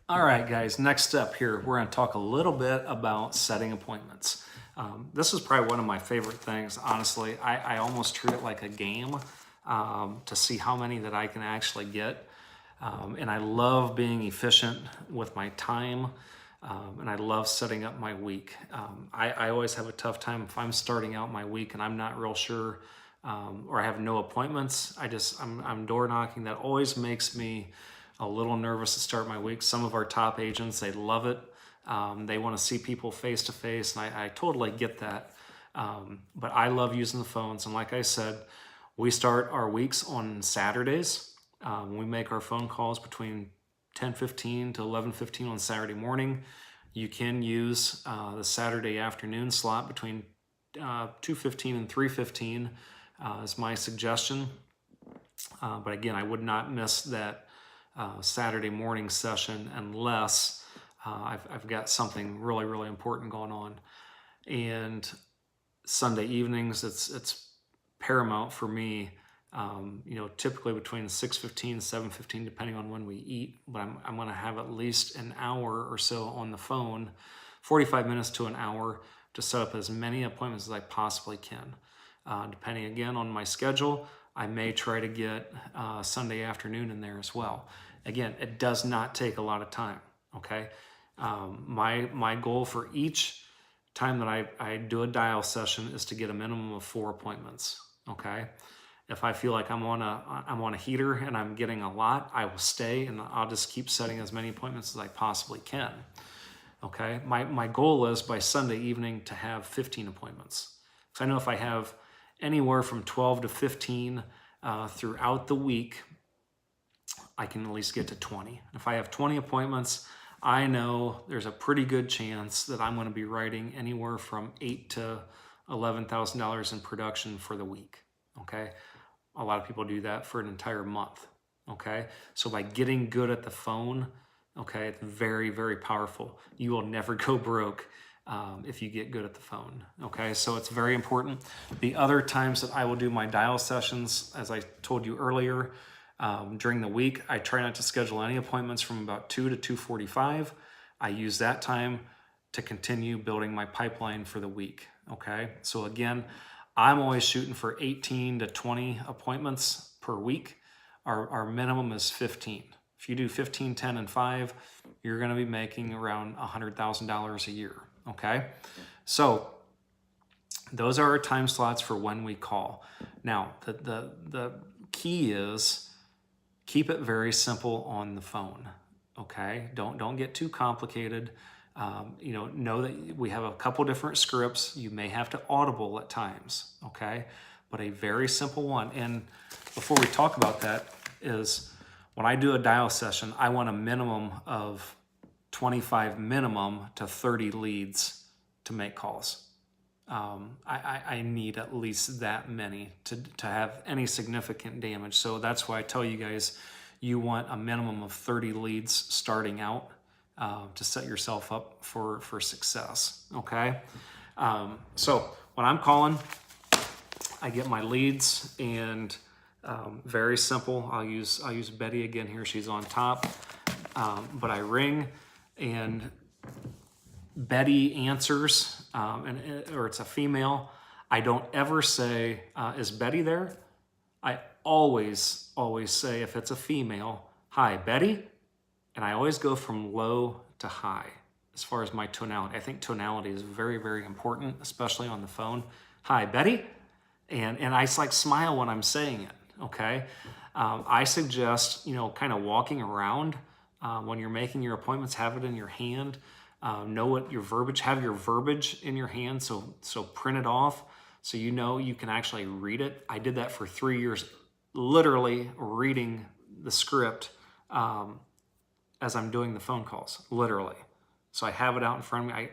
All right, guys, next up here, we're going to talk a little bit about setting appointments. This is probably one of my favorite things, honestly. I almost treat it like a game to see how many that I can actually get. And I love being efficient with my time, and I love setting up my week. I always have a tough time if I'm starting out my week and I'm not real sure, or I have no appointments. I'm door knocking. That always makes me a little nervous to start my week. Some of our top agents, they love it. They want to see people face to face, and I totally get that. But I love using the phones. And like I said, we start our weeks on Saturdays. We make our phone calls between 10:15 to 11:15 on Saturday morning. You can use the Saturday afternoon slot between 2:15 and 3:15 is my suggestion. But again, I would not miss that Saturday morning session unless I've got something really, really important going on. And Sunday evenings, it's paramount for me. Typically between 6:15 and 7:15, depending on when we eat. But I'm going to have at least an hour or so on the phone, 45 minutes to an hour, to set up as many appointments as I possibly can. Depending again on my schedule, I may try to get Sunday afternoon in there as well. Again, it does not take a lot of time, okay? My goal for each time that I do a dial session is to get a minimum of 4 appointments, okay? If I feel like I'm on a heater and I'm getting a lot, I will stay and I'll just keep setting as many appointments as I possibly can, okay? My goal is by Sunday evening to have 15 appointments. So I know if I have anywhere from 12 to 15 throughout the week, I can at least get to 20. If I have 20 appointments, I know there's a pretty good chance that I'm going to be writing anywhere from $8,000 to $11,000 in production for the week, okay? A lot of people do that for an entire month, okay? So by getting good at the phone, okay, it's very, very powerful. You will never go broke if you get good at the phone, okay? So it's very important. The other times that I will do my dial sessions, as I told you earlier, during the week, I try not to schedule any appointments from about 2 to 2:45. I use that time to continue building my pipeline for the week, okay? So again, I'm always shooting for 18 to 20 appointments per week. Our minimum is 15. If you do 15, 10, and 5, you're going to be making around $100,000 a year, okay? So those are our time slots for when we call. Now, the key is keep it very simple on the phone, okay? Don't get too complicated. Know that we have a couple different scripts. You may have to audible at times, okay? But a very simple one. And before we talk about that is when I do a dial session, I want a minimum of 25 minimum to 30 leads to make calls. I need at least that many to have any significant damage. So that's why I tell you guys, you want a minimum of 30 leads starting out to set yourself up for success, okay? So when I'm calling, I get my leads, and very simple. I'll use Betty again here. She's on top, but I ring, and Betty answers, or it's a female. I don't ever say, is Betty there? I always say, if it's a female, hi, Betty? And I always go from low to high as far as my tonality. I think tonality is very, very important, especially on the phone. Hi, Betty? And I like smile when I'm saying it, okay? I suggest, kind of walking around when you're making your appointments, have it in your hand. Know what your verbiage, have your verbiage in your hand, so print it off so you can actually read it. I did that for 3 years, literally reading the script as I'm doing the phone calls, literally. So I have it out in front of me.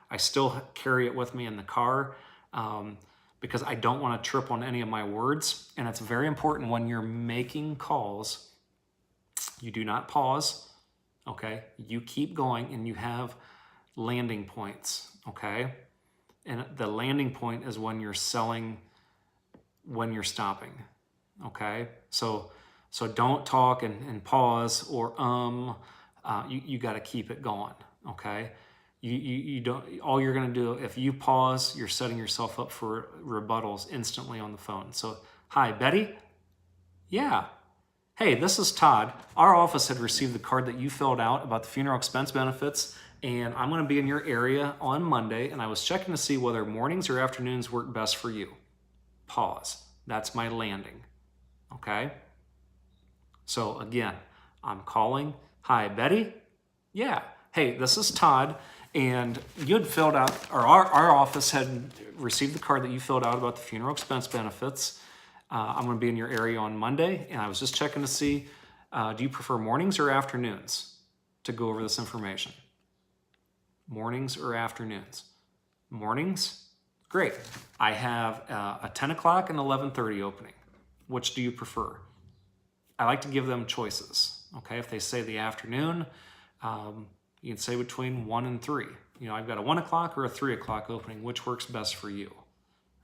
I still carry it with me in the car because I don't want to trip on any of my words. And it's very important when you're making calls, you do not pause. Okay, you keep going, and you have landing points, okay? And the landing point is when you're selling, when you're stopping, okay? So don't talk and pause or you got to keep it going, okay? You don't, all you're going to do, if you pause, you're setting yourself up for rebuttals instantly on the phone. So, hi, Betty? Yeah. Hey, this is Todd. Our office had received the card that you filled out about the funeral expense benefits, and I'm going to be in your area on Monday, and I was checking to see whether mornings or afternoons work best for you. Pause. That's my landing, okay? So again, I'm calling. Hi, Betty? Yeah. Hey, this is Todd. And you had filled out, or our office had received the card that you filled out about the funeral expense benefits. I'm going to be in your area on Monday, and I was just checking to see, do you prefer mornings or afternoons to go over this information? Mornings or afternoons? Mornings? Great. I have a 10 o'clock and 11:30 opening. Which do you prefer? I like to give them choices. Okay, if they say the afternoon, you can say between 1 and 3. You know, I've got a 1 o'clock or a 3 o'clock opening. Which works best for you?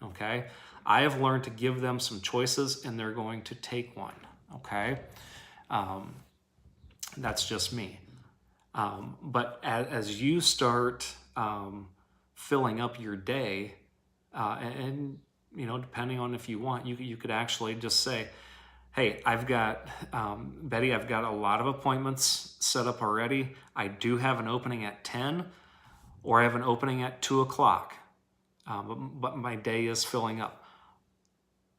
Okay, I have learned to give them some choices, and they're going to take one. Okay, that's just me. But as you start filling up your day, and you know, depending on if you want, you could actually just say, hey, I've got, Betty, I've got a lot of appointments set up already. I do have an opening at 10, or I have an opening at 2 o'clock, but my day is filling up.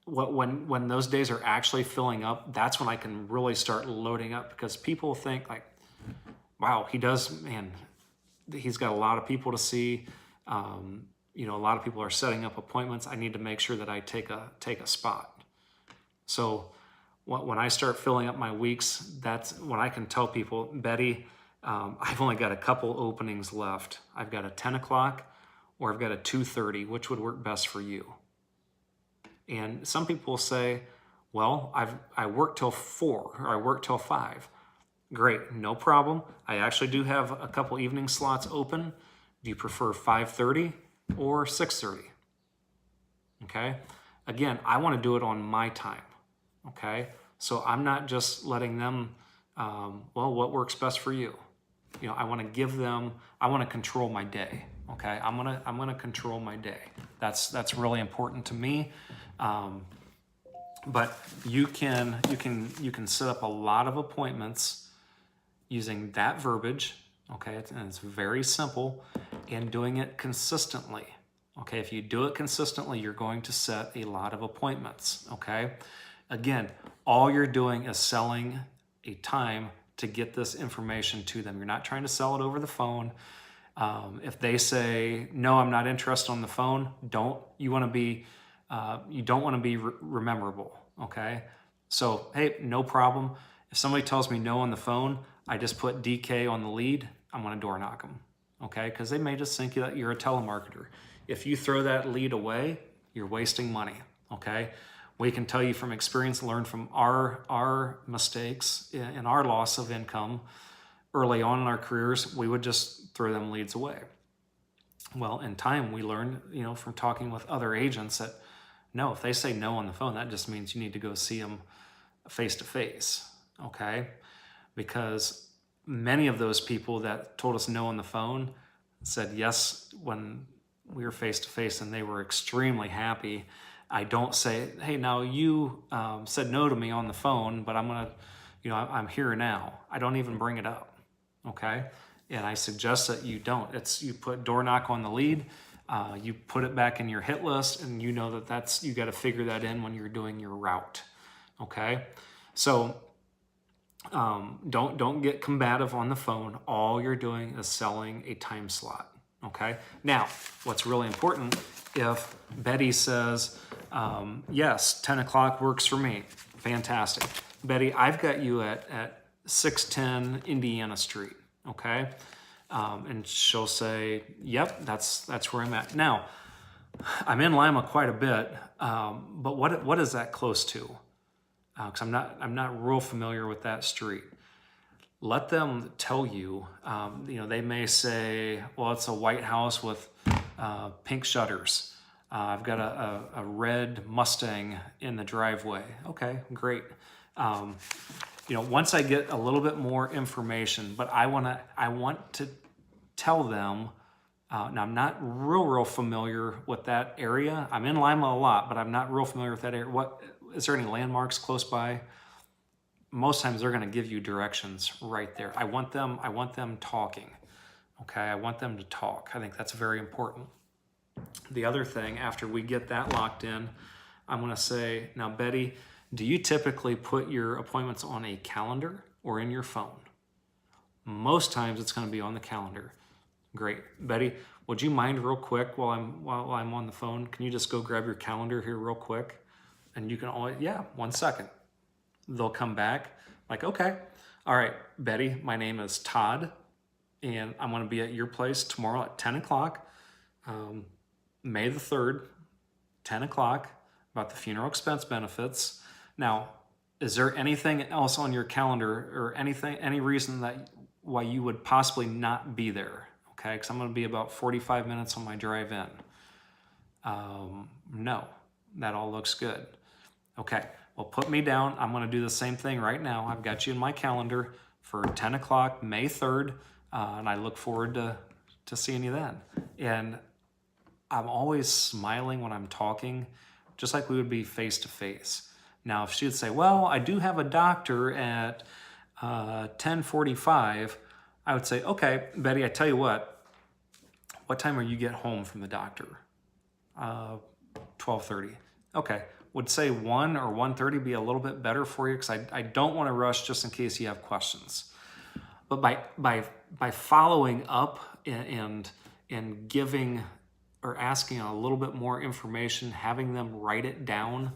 When those days are actually filling up, that's when I can really start loading up, because people think like, wow, he's got a lot of people to see. You know, a lot of people are setting up appointments. I need to make sure that I take a spot. So when I start filling up my weeks, that's when I can tell people, Betty, I've only got a couple openings left. I've got a 10 o'clock or I've got a 2:30. Which would work best for you? And some people say, well, I work till 4 or I work till 5. Great, no problem. I actually do have a couple evening slots open. Do you prefer 5:30 or 6:30? Okay. Again, I want to do it on my time. Okay. So I'm not just letting them, well, what works best for you? You know, I want to give them, I want to control my day. Okay. I'm going to control my day. That's really important to me. But you can set up a lot of appointments using that verbiage. Okay. And it's very simple, and doing it consistently. Okay. If you do it consistently, you're going to set a lot of appointments. Okay. Again, all you're doing is selling a time to get this information to them. You're not trying to sell it over the phone. If they say, no, I'm not interested on the phone, you don't want to be rememberable. Okay. So, hey, no problem. If somebody tells me no on the phone, I just put DK on the lead. I'm going to door knock them. Okay. Because they may just think that you're a telemarketer. If you throw that lead away, you're wasting money. Okay. We can tell you from experience, learn from our mistakes and our loss of income early on in our careers. We would just throw them leads away. Well, in time, we learned, you know, from talking with other agents that no, if they say no on the phone, that just means you need to go see them face to face. Okay. Because many of those people that told us no on the phone said yes when we were face to face, and they were extremely happy. I don't say, hey, now you said no to me on the phone, but I'm here now. I don't even bring it up, okay? And I suggest that you don't. You put door knock on the lead, you put it back in your hit list, and you know you got to figure that in when you're doing your route, okay? So don't get combative on the phone. All you're doing is selling a time slot, okay? Now, what's really important, if Betty says, yes, 10 o'clock works for me. Fantastic. Betty, I've got you at 610 Indiana Street, okay? And she'll say, yep, that's where I'm at. Now, I'm in Lima quite a bit, but what is that close to? Because I'm not real familiar with that street. Let them tell you, they may say, well, it's a white house with pink shutters. I've got a red Mustang in the driveway. Okay, great. once I get a little bit more information, but I want to tell them, now I'm not real familiar with that area. I'm in Lima a lot, but I'm not real familiar with that area. Is there any landmarks close by? Most times they're going to give you directions right there. I want them talking. Okay, I want them to talk. I think that's very important. The other thing, after we get that locked in, I'm going to say, now Betty, do you typically put your appointments on a calendar or in your phone? Most times it's going to be on the calendar. Great. Betty, would you mind real quick while I'm on the phone? Can you just go grab your calendar here real quick? And you can always, yeah, 1 second. They'll come back like, okay, all right, Betty, my name is Todd, and I'm going to be at your place tomorrow at 10 o'clock, May the 3rd, 10 o'clock, about the funeral expense benefits. Now, is there anything else on your calendar or any reason why you would possibly not be there? Okay, because I'm going to be about 45 minutes on my drive in. No, that all looks good. Okay, well, put me down. I'm going to do the same thing right now. I've got you in my calendar for 10 o'clock, May 3rd, and I look forward to seeing you then. And I'm always smiling when I'm talking, just like we would be face to face. Now, if she would say, well, I do have a doctor at 10:45, I would say, okay, Betty, I tell you what time are you get home from the doctor? 12:30. Okay, would say 1 or 1:30 be a little bit better for you? Because I don't want to rush just in case you have questions. But by following up and giving or asking a little bit more information, having them write it down,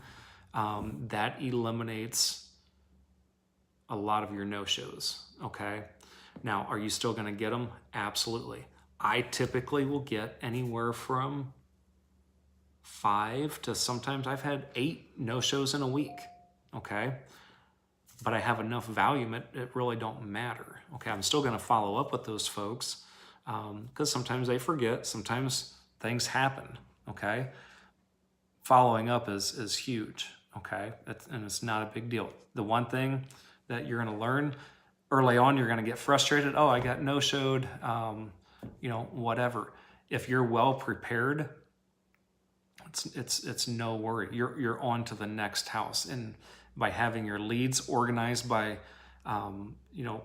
that eliminates a lot of your no-shows, okay? Now, are you still going to get them? Absolutely. I typically will get anywhere from 5 to sometimes I've had 8 no-shows in a week, okay? But I have enough volume, it really don't matter, okay? I'm still going to follow up with those folks because sometimes they forget, sometimes things happen, okay? Following up is huge, okay? And it's not a big deal. The one thing that you're going to learn early on, you're going to get frustrated. Oh, I got no-showed, whatever. If you're well prepared, it's no worry. You're on to the next house, and by having your leads organized by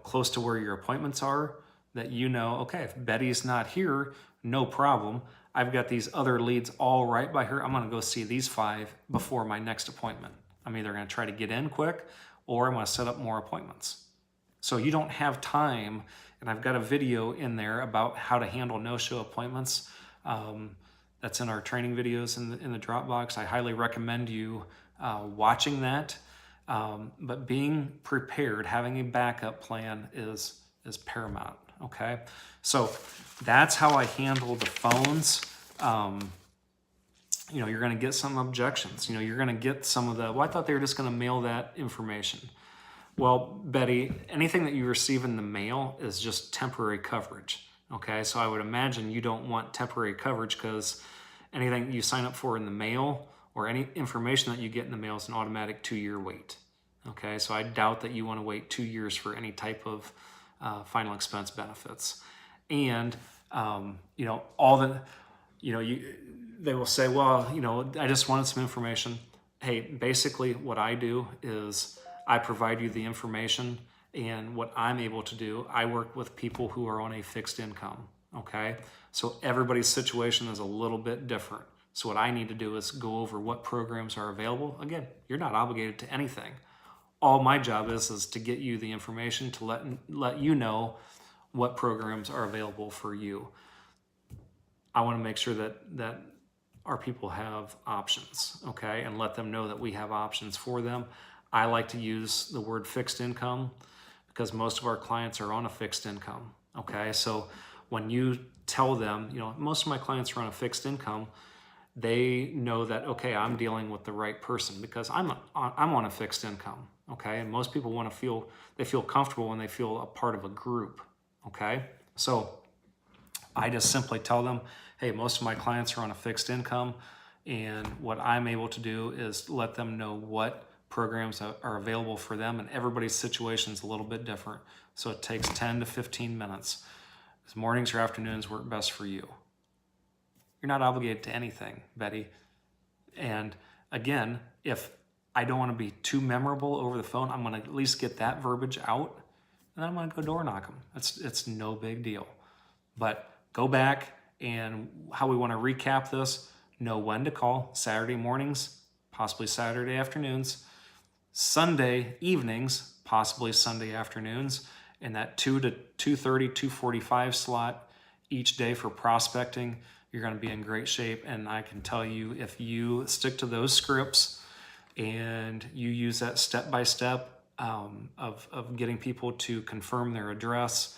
close to where your appointments are, that okay, if Betty's not here, no problem. I've got these other leads all right by her. I'm going to go see these 5 before my next appointment. I'm either going to try to get in quick or I'm going to set up more appointments. So you don't have time, and I've got a video in there about how to handle no-show appointments. That's in our training videos in the Dropbox. I highly recommend you watching that. But being prepared, having a backup plan is paramount, okay? So that's how I handle the phones. You're going to get some objections. You're going to get some of the, well, I thought they were just going to mail that information. Well, Betty, anything that you receive in the mail is just temporary coverage, okay? So I would imagine you don't want temporary coverage because anything you sign up for in the mail or any information that you get in the mail is an automatic 2-year wait, okay? So I doubt that you want to wait 2 years for any type of final expense benefits. And, they will say, well, I just wanted some information. Hey, basically what I do is I provide you the information, and what I'm able to do, I work with people who are on a fixed income, okay? So everybody's situation is a little bit different. So what I need to do is go over what programs are available. Again, you're not obligated to anything. All my job is to get you the information to let you know what programs are available for you. I want to make sure that our people have options, okay? And let them know that we have options for them. I like to use the word fixed income because most of our clients are on a fixed income, okay? So when you tell them, most of my clients are on a fixed income, they know that, okay, I'm dealing with the right person because I'm on a fixed income, okay? And most people they feel comfortable when they feel a part of a group, okay? So I just simply tell them, hey, most of my clients are on a fixed income, and what I'm able to do is let them know what programs are available for them, and everybody's situation is a little bit different. So it takes 10 to 15 minutes. Does mornings or afternoons work best for you? You're not obligated to anything, Betty. And again, if I don't want to be too memorable over the phone, I'm going to at least get that verbiage out, and then I'm going to go door knock them. It's no big deal. But go back, and how we want to recap this: know when to call. Saturday mornings, possibly Saturday afternoons. Sunday evenings, possibly Sunday afternoons, in that 2 to 2:30, 2:45 slot each day for prospecting. You're going to be in great shape. And I can tell you, if you stick to those scripts and you use that step-by-step of getting people to confirm their address,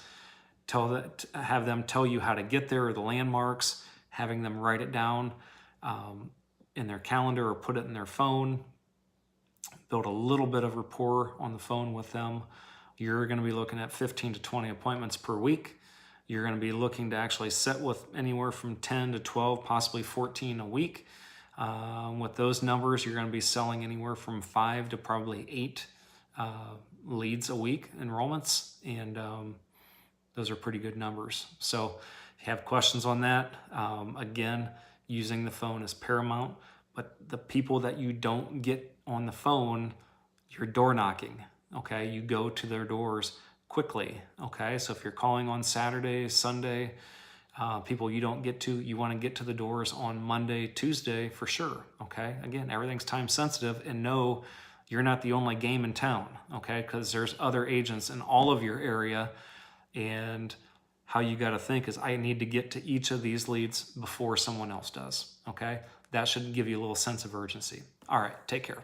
have them tell you how to get there, or the landmarks, having them write it down in their calendar or put it in their phone, build a little bit of rapport on the phone with them. You're going to be looking at 15 to 20 appointments per week. You're going to be looking to actually sit with anywhere from 10 to 12, possibly 14 a week. With those numbers, you're going to be selling anywhere from 5 to probably 8 leads a week, enrollments, and those are pretty good numbers. So if you have questions on that, again, using the phone is paramount. But the people that you don't get on the phone, you're door knocking, okay? You go to their doors quickly, okay? So if you're calling on Saturday, Sunday, people you don't get to, you want to get to the doors on Monday, Tuesday for sure, okay? Again, everything's time sensitive, and no, you're not the only game in town, okay? Because there's other agents in all of your area, and how you got to think is, I need to get to each of these leads before someone else does, okay? That should give you a little sense of urgency. All right, take care.